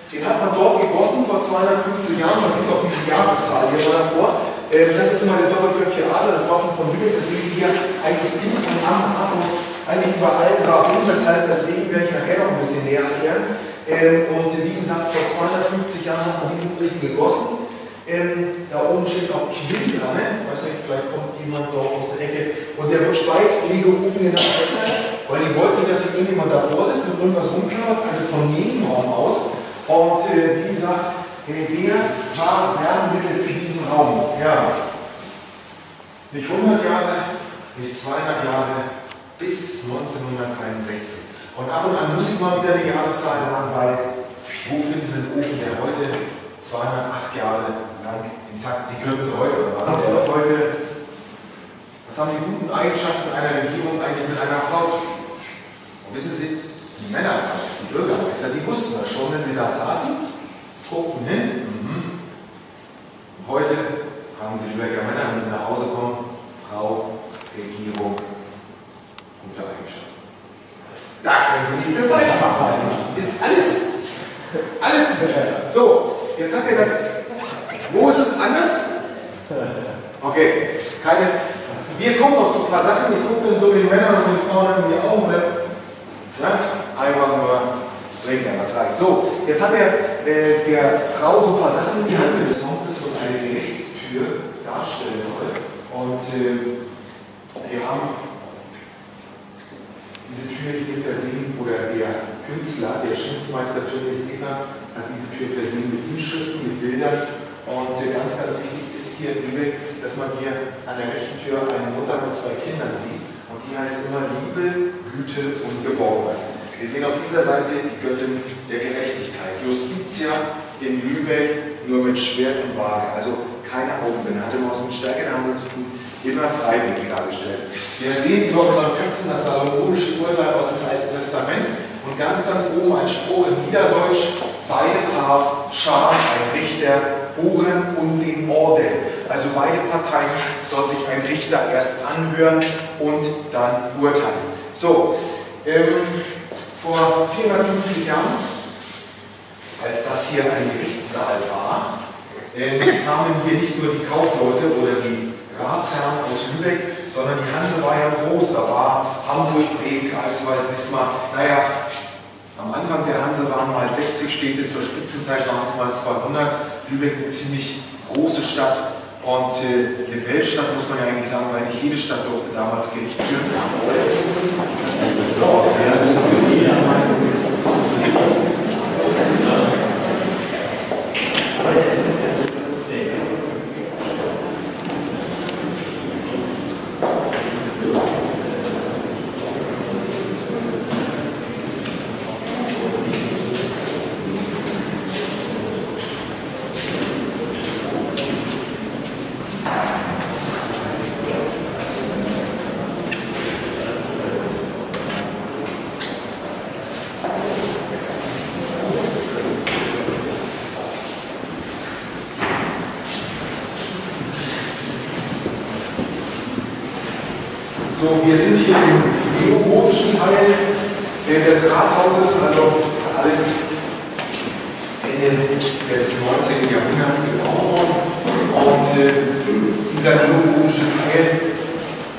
Den hat man dort gegossen vor 250 Jahren, man sieht auch diese Jahreszahl hier mal davor. Das ist immer der doppelköpfige Adler, das Wappen von Lübeck, das sehen wir hier eigentlich in und am Abus, eigentlich überall drauf hin, deswegen werde ich nachher noch ein bisschen näher erklären. Und wie gesagt, vor 250 Jahren hat man diesen Brief gegossen. Da oben steht auch Quill dran, ich weiß nicht, vielleicht kommt jemand dort aus der Ecke. Und der wird Speichlige gerufen genannt deshalb, weil die wollten, dass sich irgendjemand davor sitzt und irgendwas rumklappert, also vom Nebenraum aus. Und wie gesagt, der war Werbemittel für diesen Raum. Ja. Nicht 100 Jahre, nicht 200 Jahre, bis 1963. Und ab und an muss ich mal wieder eine Jahreszahl haben, weil wo finden Sie einen Ofen, der heute 208 Jahre lang intakt, die können Sie heute, oder was haben die guten Eigenschaften einer Regierung eigentlich mit einer Frau zu tun? Und wissen Sie, die Männer damals, die Bürgermeister, die wussten das schon, wenn sie da saßen, guckten hin. Und heute fragen Sie die Lübecker Männer, wenn sie nach Hause kommen, Frau, Regierung, gute Eigenschaften. Da können Sie nicht viel falsch machen. Ist alles gut. So, jetzt hat er dann, wo ist es anders? Okay, wir kommen noch zu ein paar Sachen, die gucken so den Männern und den Frauen in die Augen. Ja? Einfach nur das Trinken, das reicht. So, jetzt hat er der Frau so ein paar Sachen in die Hand, des Songs ist so eine Gerichtstür darstellen soll. Und wir haben diese Tür hier versehen, oder der Künstler, der Schnitzmeister Tönnies Evers, hat diese Tür versehen mit Inschriften, mit Bildern. Und ganz wichtig ist hier, dass man hier an der rechten Tür eine Mutter mit 2 Kindern sieht. Und die heißt immer Liebe, Güte und Geborgenheit. Wir sehen auf dieser Seite die Göttin der Gerechtigkeit. Justitia in Lübeck, nur mit Schwert und Waage. Also keine Augenbinde, hatte was mit Stärke der Hanse zu tun, immer freiwillig dargestellt. Wir sehen über unseren Köpfen das salomonische Urteil aus dem Alten Testament und ganz oben ein Spruch in Niederdeutsch: beide Paar Scharen, ein Richter, Horen und den Orden. Also beide Parteien soll sich ein Richter erst anhören und dann urteilen. So, vor 450 Jahren, als das hier ein Gerichtssaal war, kamen hier nicht nur die Kaufleute oder die Ratsherren aus Lübeck, sondern die Hanse war ja groß. Da war Hamburg, Bremen, Greifswald, Wismar. Naja, am Anfang der Hanse waren mal 60 Städte, zur Spitzenzeit waren es mal 200. Lübeck eine ziemlich große Stadt und eine Weltstadt, muss man ja eigentlich sagen, weil nicht jede Stadt durfte damals Gericht führen. So, wir sind hier im neogotischen Teil des Rathauses, also alles Ende des 19. Jahrhunderts gebaut worden. Und dieser neogotische Teil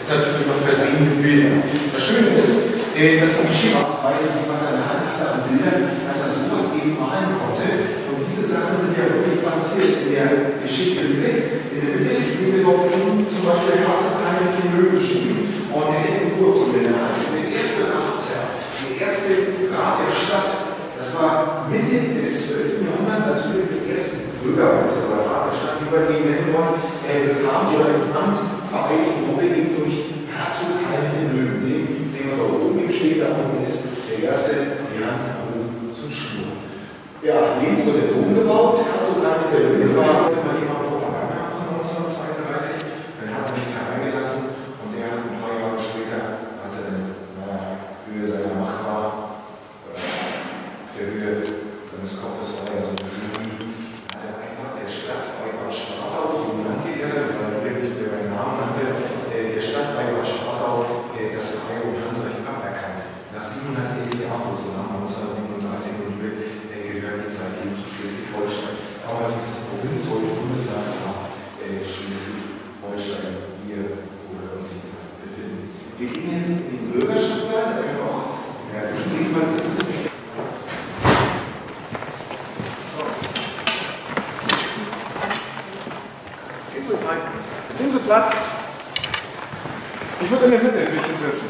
ist natürlich noch versehen mit Bildern. Das Schöne ist, dass die Schiffers, weiß nicht, was er in der Hand hatte an Bildern, dass er sowas eben malen konnte. Und diese Sachen sind ja wirklich passiert in der Geschichte Lübecks. In der Mitte sehen wir dort unten zum Beispiel der Herzog Heinrich den Löwenstiel. Und der hätte Urkunde in der Hand. Der erste Ratsherr, der erste Rat der Stadt, das war Mitte des 12. Jahrhunderts, als Lübeck der erste Bürgermeister oder Rat der Stadt übernehmen wollen, bekam oder ins Amt vereidigt wurde eben durch Herzog Heinrich den Löwen. Den sehen wir da oben im Steg, da oben ist der erste, die Hand oben zum Schnur. Ja, links wird der Dom gebaut, Herzog Heinrich der Löwe war immer jemand Propaganda 1932, dann hat er mich hereingelassen und der hat ein paar Jahre später, als er dann Höhe seiner Macht war, auf der Höhe seines Kopfes war er so ein bisschen, hat er einfach der Stadt Weibach Schwartau, so nannte er, weil er wirklich den Namen hatte, der Stadt Weibach Schwartau das Freie und Hansrecht aberkannt. Nach 711 Jahren sozusagen, 1937 in Lübeck, gehört seitdem zu Schleswig-Holstein. Aber es ist Provinz, heute Bundesland war Schleswig-Holstein, hier, wo wir uns hier befinden. Wir gehen jetzt in den Bürgerschaftssaal, da können wir auch Sie ebenfalls sitzen. Nehmen Sie Platz. Ich würde in der Mitte mich hinsetzen.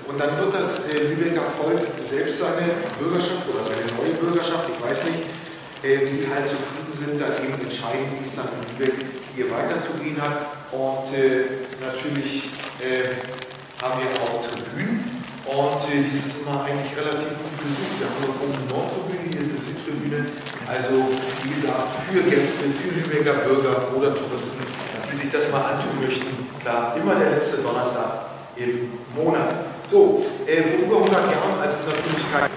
Und dann wird das Lübecker Volk selbst seine Bürgerschaft oder seine neue Bürgerschaft, ich weiß nicht, wie die halt zufrieden sind, dann eben entscheiden, wie es dann in Lübeck hier weiterzugehen hat. Und natürlich haben wir auch Tribünen und dies ist immer eigentlich relativ gut besucht. Wir haben oben eine Nordtribüne, hier ist eine Südtribüne. Also wie gesagt, für Gäste, für Lübecker Bürger oder Touristen, die sich das mal antun möchten, da immer der letzte Donnerstag im Monat. So, vor über 100 Jahren, als es natürlich kein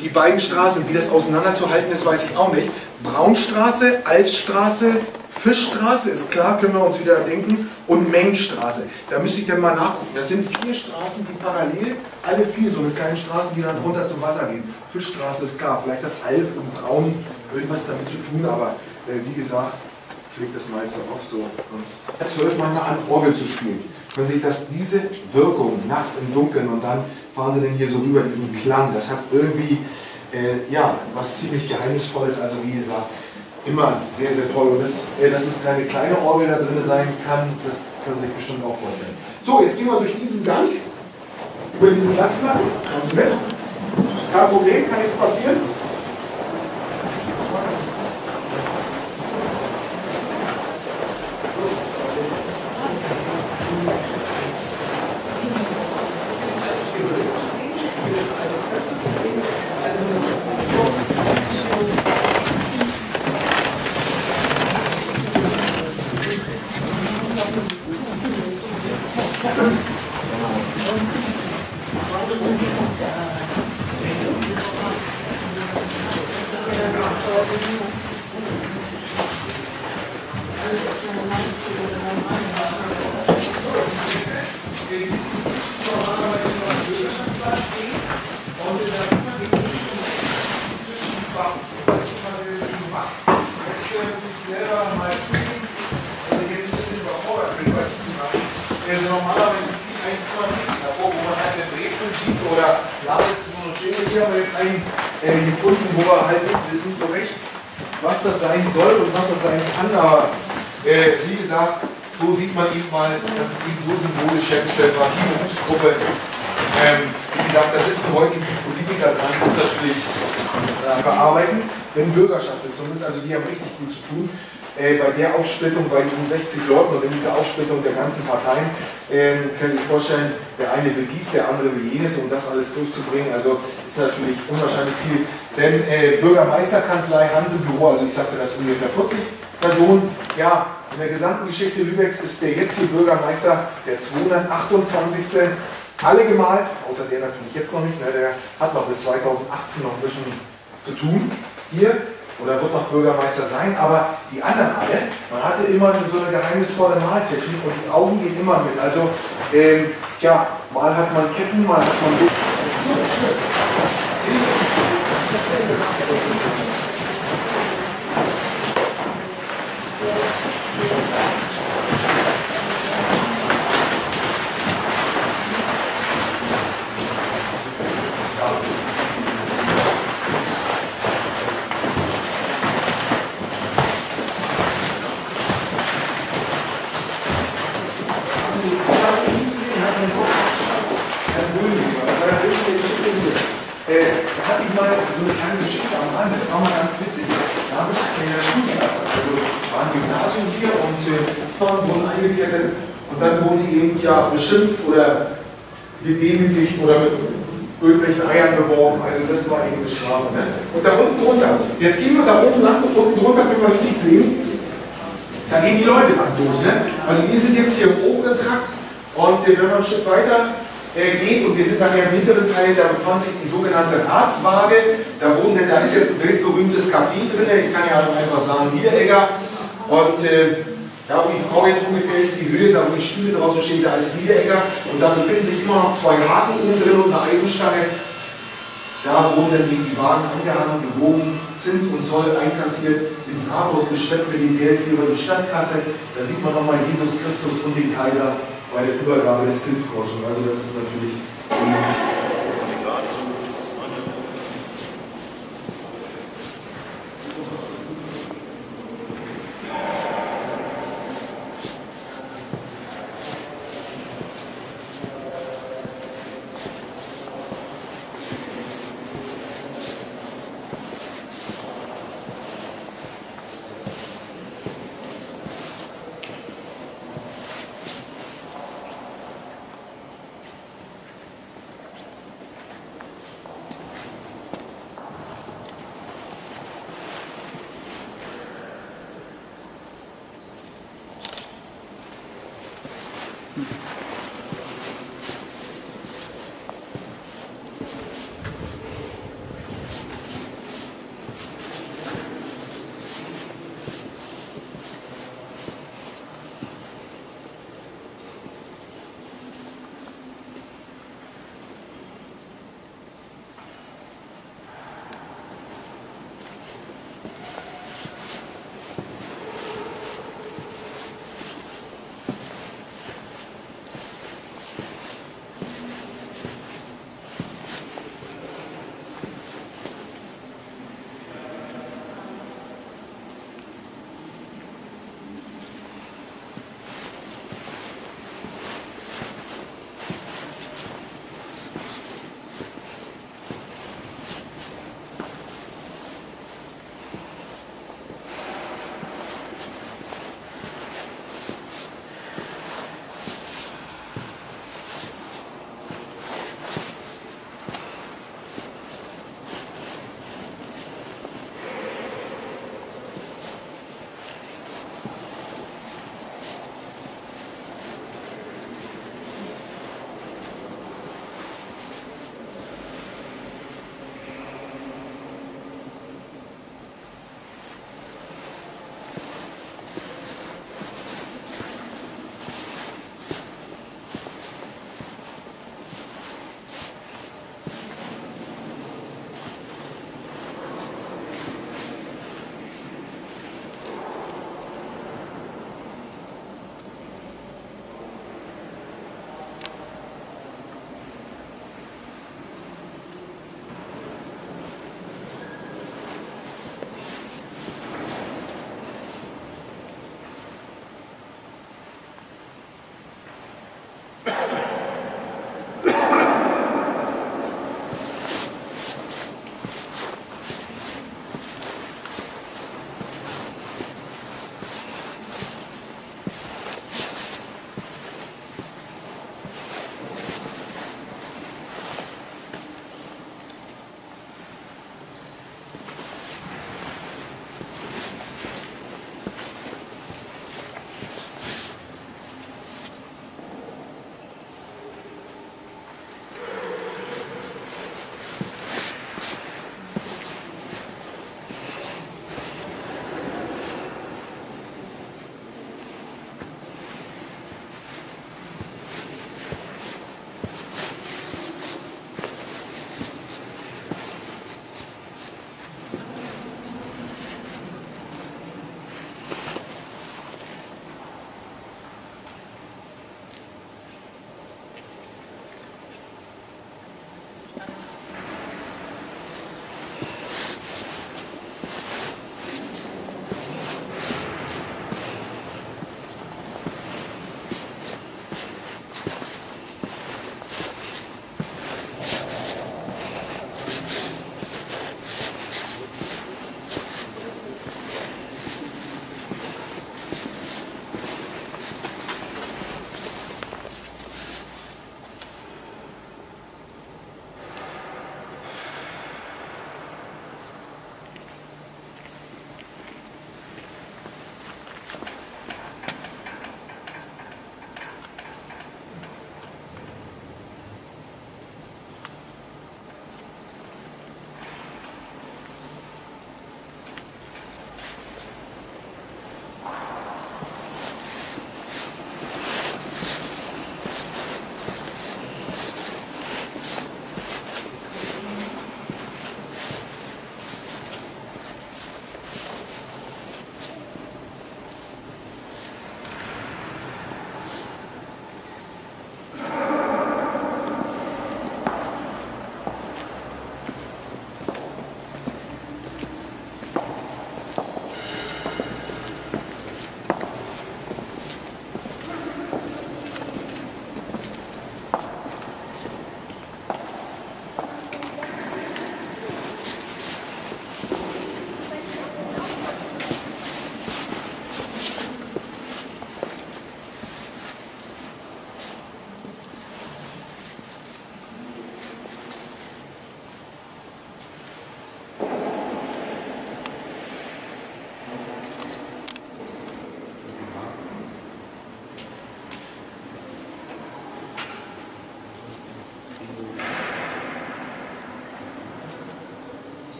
die beiden Straßen, wie das auseinanderzuhalten ist, weiß ich auch nicht. Braunstraße, Alfstraße, Fischstraße, ist klar, können wir uns wieder denken, und Mengstraße. Da müsste ich dann mal nachgucken. Das sind 4 Straßen, die parallel, alle 4 so eine kleine Straßen, die dann runter zum Wasser gehen. Fischstraße ist klar, vielleicht hat Alf und Braun irgendwas damit zu tun, aber wie gesagt, ich lege das meiste auf so. Sonst 12 Mal an Orgel zu spielen. Können Sie sich diese Wirkung nachts im Dunkeln und dann fahren Sie denn hier so rüber, diesen Klang, das hat irgendwie ja, was ziemlich Geheimnisvolles, also wie gesagt, immer sehr, sehr toll. Und dass es keine kleine Orgel da drin sein kann, das können Sie sich bestimmt auch vorstellen. So, jetzt gehen wir durch diesen Gang, über diesen Gastplatz. Kommen Sie mit? Kein Problem, kann nichts passieren. Normalerweise zieht eigentlich immer nicht davor, wo man halt eine Brezel sieht oder Ladezimmer und Schäme. Hier haben wir jetzt einen gefunden, wo wir halt nicht wissen so recht, was das sein soll und was das sein kann. Aber wie gesagt, so sieht man eben mal, dass es eben so symbolisch hergestellt war. Die Berufsgruppe, wie gesagt, da sitzen heute die Politiker dran, das natürlich bearbeiten. Wenn Bürgerschaftssitzung ist, also die haben richtig gut zu tun. Bei der Aufsplittung, bei diesen 60 Leuten oder in dieser Aufsplittung der ganzen Parteien, können Sie sich vorstellen, der eine will dies, der andere will jenes, um das alles durchzubringen. Also ist natürlich unwahrscheinlich viel. Denn Bürgermeisterkanzlei, Hansebüro, also ich sagte das ungefähr 40 Person, ja, in der gesamten Geschichte Lübecks ist der jetzige Bürgermeister der 228. Alle gemalt, außer der natürlich jetzt noch nicht, ne, der hat noch bis 2018 noch ein bisschen zu tun hier oder wird noch Bürgermeister sein, aber die anderen alle, man hatte immer so eine geheimnisvolle Maltechnik und die Augen gehen immer mit. Also, tja, mal hat man Ketten, mal hat man... So, schön. Da hatte ich mal so eine kleine Geschichte am Rande, das war mal ganz witzig. Da habe ich in der Schulklasse, also war ein Gymnasium hier und wurden eingekettet und dann wurden die eben ja beschimpft oder gedemütigt oder mit irgendwelchen Eiern beworfen. Also das war eben eine Strafe. Ne? Und da unten drunter, jetzt gehen wir da oben lang und unten drunter können wir richtig sehen, da gehen die Leute dann durch. Ne? Also wir sind jetzt hier im oberen Trakt und wenn man ein Stück weiter geht und wir sind nachher im hinteren Teil, da befand sich die sogenannte Ratswaage. Da ist jetzt ein weltberühmtes Café drin, ich kann ja einfach sagen Niederegger. Und da wo die Frau jetzt ungefähr ist, die Höhe, da wo die Stühle draußen stehen, da ist Niederegger. Und da befinden sich immer noch 2 Haken innen drin und eine Eisenstange. Da wurden dann die Wagen angehangen, gewogen, Zins und Zoll einkassiert, ins Rathaus geschleppt mit dem Geld hier über die Stadtkasse. Da sieht man nochmal Jesus Christus und den Kaiser bei der Übergabe des Zinsgroschen. Also das ist natürlich